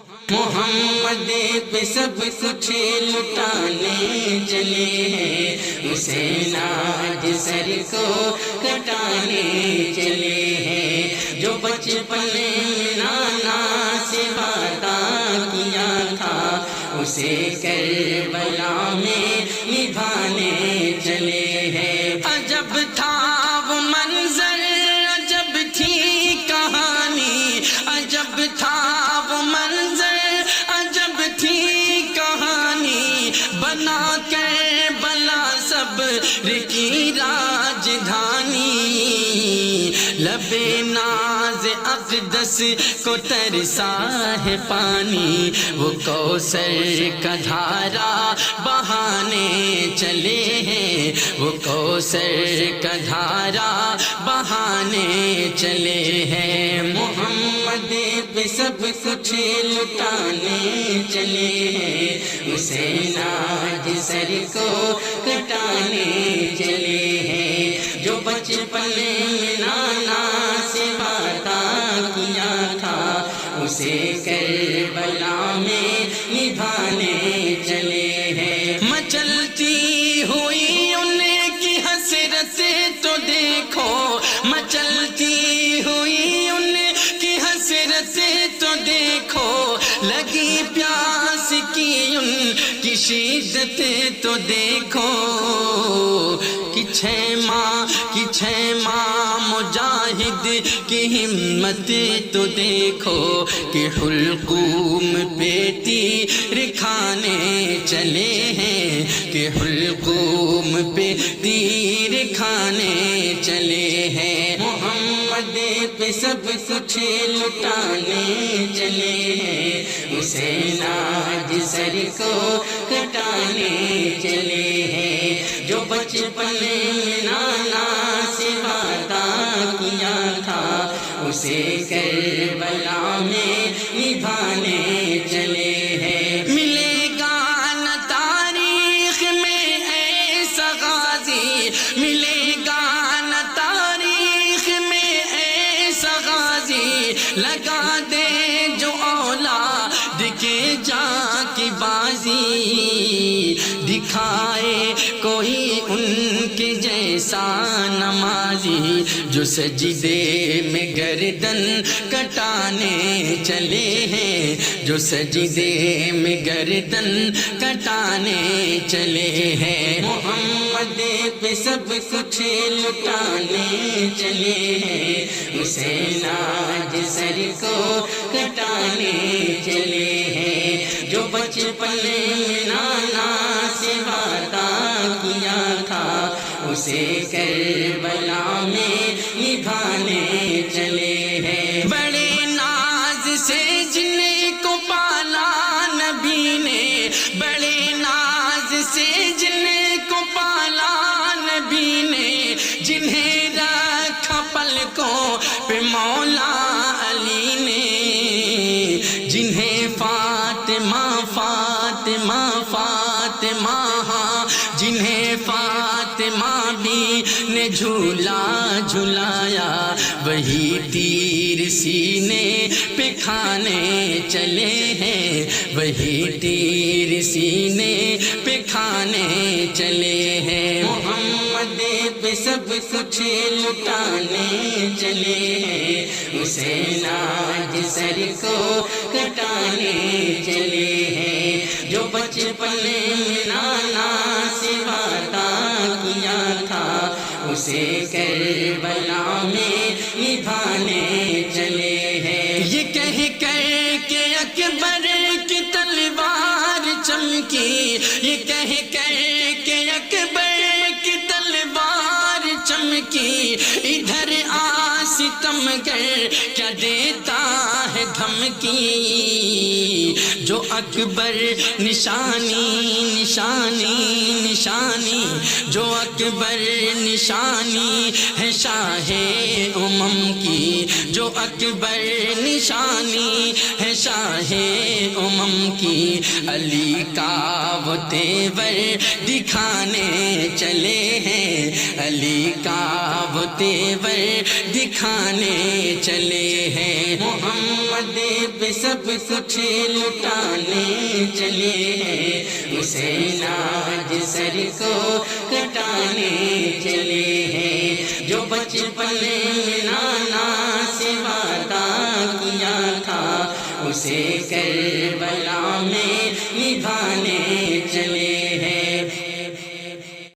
محمد پہ سب کچھ لٹانے چلے ہیں، حسین آج سر کو کٹانے چلے ہیں۔ جو بچپن میں نانا سے وعدہ کیا تھا، اسے کربلا میں نبھانے چلے ہیں۔ عجب تھا وہ منظر، عجب تھی کہانی، عجب تھا وہ منظر، عجب تھی کہانی، بنا کربلا صبر کی راجدھانی۔ لب ناز اقدس کو ترسا ہے پانی، وہ کوثر کا دھارا بہانے چلے ہیں، وہ کوثر کا دھارا بہانے چلے ہیں۔ محمد پہ سب کچھ لٹانے چلے ہیں، حسین آج سر کو کٹانے چلے ہیں۔ جو بچپن میں نانا سے وعدہ کیا تھا، اسے کربلا میں نبھانے چلے ہیں۔ مچلتی ہوئی ان کی حسرتیں تو دیکھو، مچلتی ہوئی ان کی حسرتیں تو دیکھو، لگی پیاس کی ان کی شدتیں تو دیکھو، کہ چھ ماہ مجاہد کی ہمت تو دیکھو، کہ حلقوم پہ تیر کھانے چلے ہیں، کہ حلقوم پہ تیر کھانے چلے ہیں۔ محمد پہ سب کچھ لٹانے چلے ہیں، حسین آج سر کو کٹانے چلے ہیں۔ جو بچپن میں نانا سے وعدہ کیا تھا، اسے کربلا میں نبھانے چلے ہیں۔ ملے گا نہ تاریخ میں ایسا غازی، ملے گا نہ تاریخ میں ایسا غازی، لگا دے جو اولاد کے جا کی بازی، دکھائے کوئی ان کے جیسا نمازی، جو سجدے میں گردن کٹانے چلے ہیں، جو سجدے میں گردن کٹانے چلے ہیں۔ محمد پہ سب کچھ لٹانے چلے ہیں، حسین آج سر کو کٹانے چلے ہیں۔ جو بچپن میں نانا سے وعدہ کیا تھا، اسے کربلا میں نبھانے چلے ہیں۔ بڑے ناز سے جن کو پالا نبی نے، بڑے ناز سے جن کو پالا نبی نے، جنہیں رکھا پلکوں پہ مولا علی نے، جنہیں فاطمہ فاطمہ فاطمہ، جنہیں فاطمہ بھی نے جھولا جھلایا، وہی تیر سینے پہ کھانے چلے ہیں، وہی تیر سینے پہ کھانے چلے ہیں۔ محمد پہ سب کچھ لٹانے چلے ہیں، حسین آج سر کو کٹانے چلے ہیں۔ جو بچپن میں نانا سے وعدہ کیا تھا، اسے کربلا میں نبھانے چلے ہیں۔ یہ کہہ کر کہ اکبر کی تلوار چمکی، یہ کہہ کر کہ اکبر کی تلوار چمکی، ادھر ستمگر کیا دیتا ہے دھمکی، جو اکبر نشانی نشانی نشانی، جو اکبر نشانی ہے شاہ امم کی، جو اکبر نشانی ہے شاہ امم کی، علی کا وہ تیور دکھانے چلے ہیں، علی کا وہ تیور دکھانے چلے ہیں۔ محمد محمد پہ سب کچھ لٹانے چلے ہیں، حسین آج سر کو کٹانے چلے ہیں۔ جو بچپن میں نانا سے وعدہ کیا تھا، اسے کربلا میں نبھانے